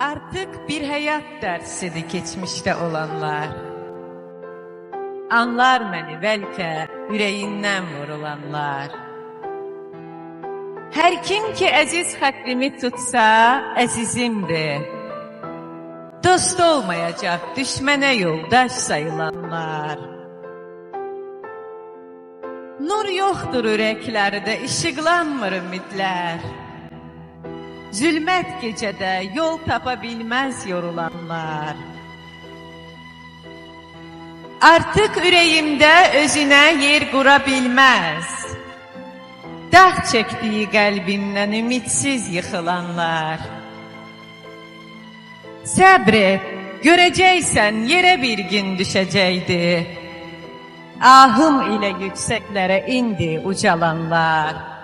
Artık bir hayat dersidir geçmişte olanlar. Anlar məni bəlkə ürəyindən vurulanlar. Hər kim ki əziz xətrimi tutsa, əzizimdir. Dost olmayacaq, düşmənə yoldaş sayılanlar. Nur yoxdur ürəklərdə, işıqlanmır ümidlər. Zülmət gecədə yol tapa bilməz yorulanlar. Artıq ürəyimdə özünə yer qura bilməz. Dağ çəkdiyi qəlbindən ümidsiz yıxılanlar. Səbr et, görəcəksən yerə bir gün düşəcəkdir. Ahım ilə yüksəklərə indi ucalanlar.